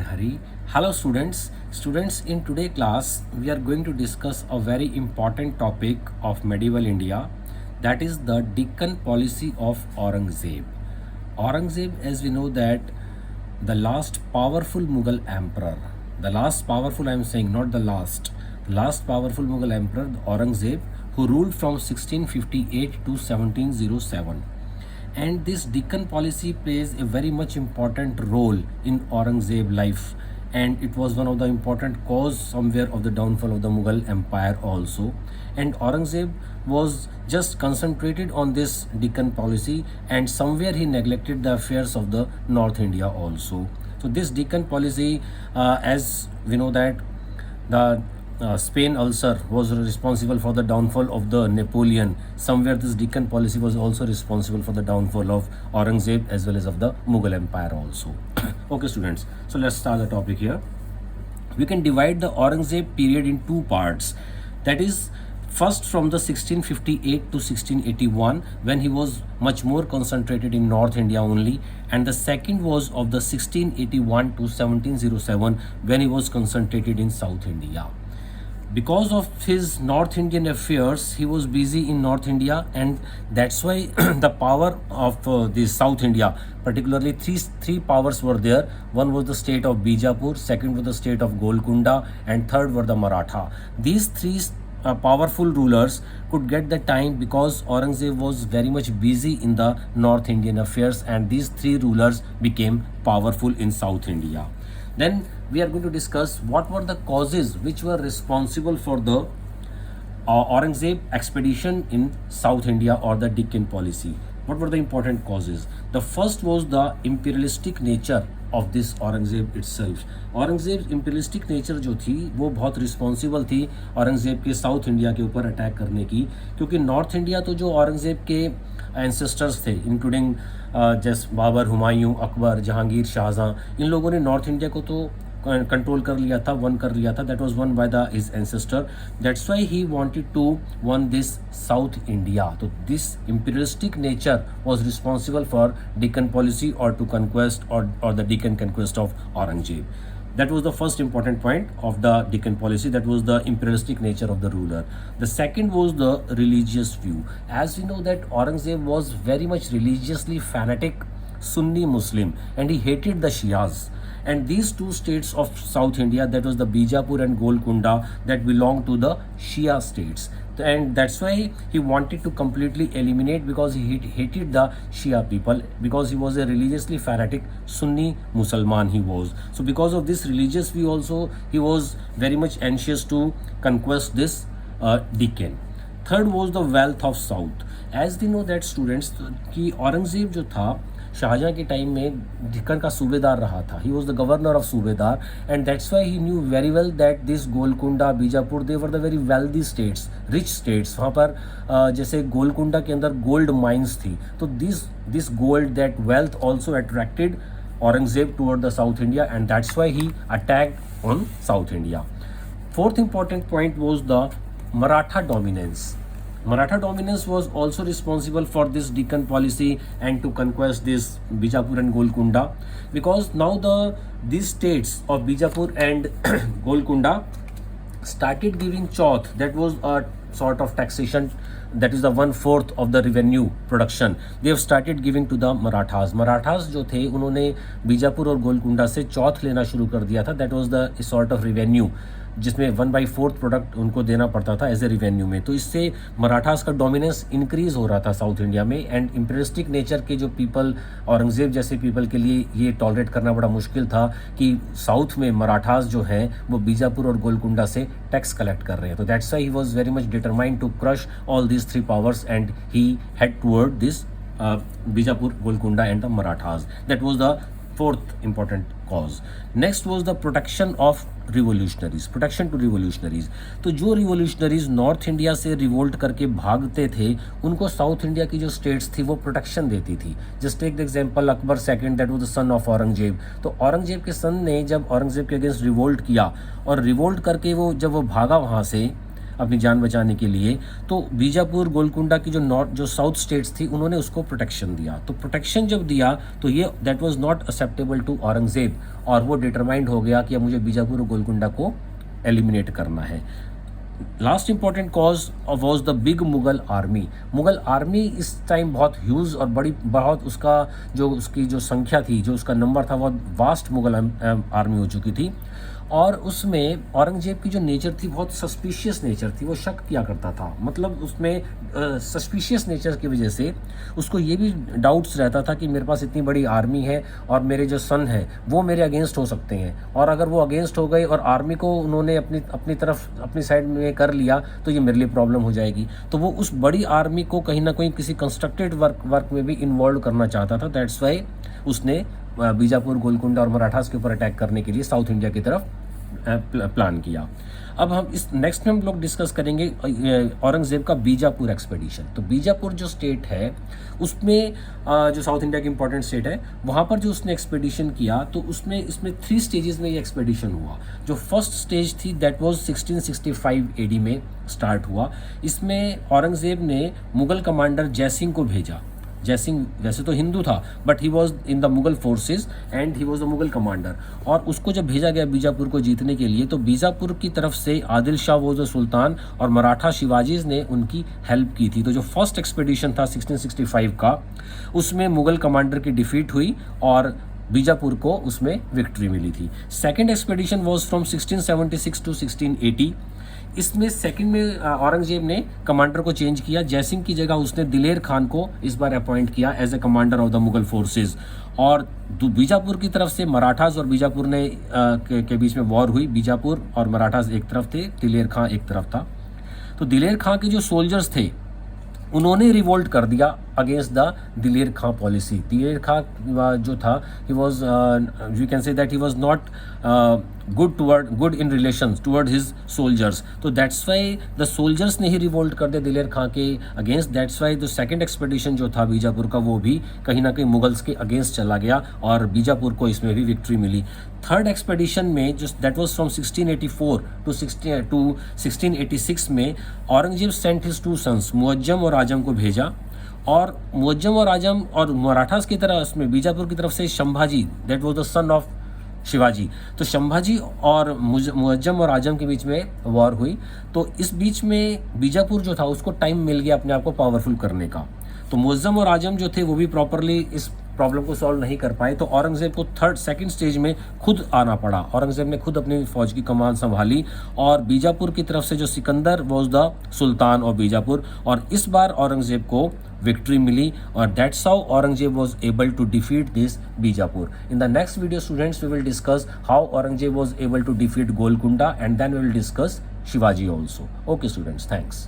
and Hari. Hello students. Students, in today class we are going to discuss a very important topic of medieval India, that is the Deccan policy of Aurangzeb. Aurangzeb, as we know, that the last powerful Mughal emperor, the last powerful, I am saying, not the last powerful Mughal emperor, Aurangzeb, who ruled from 1658 to 1707. And this Deccan policy plays a very much important role in Aurangzeb life, and it was one of the important cause somewhere of the downfall of the Mughal empire also. And Aurangzeb was just concentrated on this Deccan policy, and somewhere he neglected the affairs of the North India also. So this Deccan policy, as we know that the Spain ulcer was responsible for the downfall of the Napoleon. Somewhere this Deccan policy was also responsible for the downfall of Aurangzeb as well as of the Mughal Empire also. Okay students, so let's start the topic here. We can divide the Aurangzeb period in two parts. That is, first from the 1658 to 1681, when he was much more concentrated in North India only, and the second was of the 1681 to 1707, when he was concentrated in South India. Because of his North Indian affairs, he was busy in North India, and that's why the power of the South India, particularly three powers were there. One was the state of Bijapur, second was the state of Golconda, and third were the Maratha. These three powerful rulers could get the time because Aurangzeb was very much busy in the North Indian affairs, and these three rulers became powerful in South India. Then we are going to discuss what were the causes which were responsible for the Aurangzeb expedition in South India or the Deccan policy. What were the important causes? The first was the imperialistic nature of this Aurangzeb itself. Aurangzeb imperialistic nature जो थी वो बहुत responsible थी औरंगजेब के south India के ऊपर attack करने की, क्योंकि नॉर्थ इंडिया तो जो औरंगजेब के एंसेस्टर्स थे, इंक्लूडिंग जैसे बाबर, हुमायूं, अकबर, जहांगीर, शाहजहां, इन लोगों ने नॉर्थ इंडिया को तो कंट्रोल कर लिया था, वन कर लिया था. That was won by the his ancestor. That's why he wanted to won this South India. तो this imperialistic nature was responsible for Deccan policy or to conquest or the Deccan conquest of Aurangzeb. That was the first important point of the Deccan policy. That was the imperialistic nature of the ruler. The second was the religious view. As we know that Aurangzeb was very much religiously fanatic Sunni Muslim, and he hated the Shias. And these two states of South India, that was the Bijapur and Golconda, that belonged to the Shia states. And that's why he wanted to completely eliminate, because he hated the Shia people, because he was a religiously fanatic Sunni Musalman he was. So because of this religious view also, he was very much anxious to conquest this Deccan. Third was the wealth of South. As we know that students कि औरंगजेब जो था शाहजहां के time में दिक्कन का सूबेदार रहा था. He was the governor of सूबेदार, and that's why he knew very well that this Golconda, Bijapur, they were the very wealthy states, rich states. वहाँ पर जैसे गोलकुंडा के अंदर गोल्ड माइंस थी, तो this gold, that wealth also attracted Aurangzeb toward the south India, and that's why he attacked on south India. Fourth important point was the Maratha dominance. Maratha dominance was also responsible for this Deccan policy and to conquest this Bijapur and Golconda, because now these states of Bijapur and Golconda started giving chauth. That was a sort of taxation, that is the 1/4 of the revenue production. They have started giving to the Marathas. Marathas जो थे उन्होंने बीजापुर और गोलकुंडा से चौथ लेना शुरू कर दिया था. That was the sort of revenue जिसमें 1/4 प्रोडक्ट उनको देना पड़ता था एज ए रिवेन्यू में. तो इससे मराठास का डोमिनेंस इंक्रीज हो रहा था साउथ इंडिया में, एंड इम्पीरियलिस्टिक नेचर के जो पीपल, औरंगजेब जैसे पीपल के लिए ये टॉलरेट करना बड़ा मुश्किल था कि साउथ में मराठास जो हैं वो बीजापुर और गोलकुंडा से टैक्स कलेक्ट कर रहे हैं. तो that's why he was very much determined to crush all these three powers, and he head toward this Bijapur, Golconda and the Marathas. That was the fourth important cause. Next was the protection of revolutionaries, protection to revolutionaries. तो जो revolutionaries north India से revolt करके भागते थे, उनको south India की जो states थी वो प्रोटेक्शन देती थी. Just take the example Akbar second, that was the son of Aurangzeb. तो औरंगजेब के सन ने जब औरंगजेब के अगेंस्ट रिवोल्ट किया, और रिवोल्ट करके वो जब वो भागा वहाँ से, अपनी जान बचाने के लिए। तो बीजापुर गोलकुंडा की जो साउथ स्टेट्स थी उन्होंने उसको प्रोटेक्शन दिया। तो प्रोटेक्शन जब दिया तो ये that was not acceptable to Aurangzeb, और वो डिटरमाइंड हो गया कि अब मुझे बीजापुर और गोलकुंडा को एलिमिनेट करना है। Last important cause was the big Mughal army. Mughal army इस टाइम बहुत ह्यूज और बहुत उसकी जो संख्या थी, जो उसका नंबर था, बहुत वास्ट मुगल आर्मी हो चुकी थी। और उसमें औरंगजेब की जो नेचर थी बहुत सस्पिशियस नेचर थी, वो शक किया करता था। मतलब उसमें सस्पिशियस नेचर की वजह से उसको ये भी डाउट्स रहता था कि मेरे पास इतनी बड़ी आर्मी है और मेरे जो सन हैं वो मेरे अगेंस्ट हो सकते हैं, और अगर वो अगेंस्ट हो गए और आर्मी को उन्होंने अपनी तरफ अपनी साइड में कर लिया तो ये मेरे लिए प्रॉब्लम हो जाएगी। तो वो उस बड़ी आर्मी को कहीं ना कहीं किसी कंस्ट्रक्टेड वर्क में भी इन्वॉल्व करना चाहता था। दैट्स वाई उसने बीजापुर, गोलकुंडा और मराठास के ऊपर अटैक करने के लिए साउथ इंडिया की तरफ प्लान किया। अब हम इस नेक्स्ट में हम लोग डिस्कस करेंगे औरंगजेब का बीजापुर एक्सपेडिशन। तो बीजापुर जो स्टेट है उसमें जो साउथ इंडिया की इंपॉर्टेंट स्टेट है, वहाँ पर जो उसने एक्सपेडिशन किया तो इसमें 3 स्टेजेस में ये एक्सपेडिशन हुआ। जो फर्स्ट स्टेज थी दैट वाज 1665 एडी में स्टार्ट हुआ। इसमें औरंगजेब ने मुगल कमांडर जयसिंह को भेजा। जयसिंह वैसे तो हिंदू था, but he was in the Mughal forces and he was the Mughal commander. और उसको जब भेजा गया बीजापुर को जीतने के लिए, तो बीजापुर की तरफ से आदिल शाह वॉज द सुल्तान और मराठा शिवाजीज ने उनकी हेल्प की थी। तो जो फर्स्ट एक्सपेडिशन था 1665 का, उसमें मुगल कमांडर की डिफीट हुई और बीजापुर को उसमें विक्ट्री मिली थी। Second expedition was from 1676 to 1680। इसमें सेकंड में औरंगजेब ने कमांडर को चेंज किया। जयसिंह की जगह उसने दिलेर खान को इस बार अपॉइंट किया as a commander of the Mughal forces. और बीजापुर की तरफ से मराठास और बीजापुर के बीच में वॉर हुई। बीजापुर और मराठास एक तरफ थे, दिलेर खां एक तरफ था। तो दिलेर खां के जो सोल्जर्स थे उन्होंने रिवोल्ट कर दिया अगेंस्ट द दिलेर खां पॉलिसी। दिलेर खां जो था, he was you can say that he was not good in relations toward his soldiers. तो दैट्स वाई द सोल्जर्स ने ही रिवोल्ट कर दिया दिलेर खां के against. That's why the second expedition जो था बीजापुर का, वो भी कहीं ना कहीं मुगल्स के अगेंस्ट चला गया और बीजापुर को इसमें भी विक्ट्री मिली। थर्ड एक्सपेडिशन में जो दैट वाज फ्रॉम 1684 टू 1686 में Aurangzeb sent his 2 sons Muazzam और आजम को भेजा। और मुअज्जम और आजम और मराठास की तरह उसमें बीजापुर की तरफ से Sambhaji, that was the son of Shivaji. तो संभाजी और मुअज्जम और आजम के बीच में वॉर हुई। तो इस बीच में बीजापुर जो था उसको टाइम मिल गया अपने आप को पावरफुल करने का। तो मुअज्जम और आजम जो थे वो भी प्रॉपरली इस प्रॉब्लम को सॉल्व नहीं कर पाए। तो औरंगजेब को सेकंड स्टेज में खुद आना पड़ा। औरंगजेब ने खुद अपनी फौज की कमान संभाली और बीजापुर की तरफ से जो Sikandar was the sultan of Bijapur, और इस बार औरंगजेब को विक्ट्री मिली और that's how Aurangzeb was able to defeat this Bijapur. In the next video students we will discuss how Aurangzeb was able to defeat Golconda and then we will discuss Shivaji also. Okay students, thanks.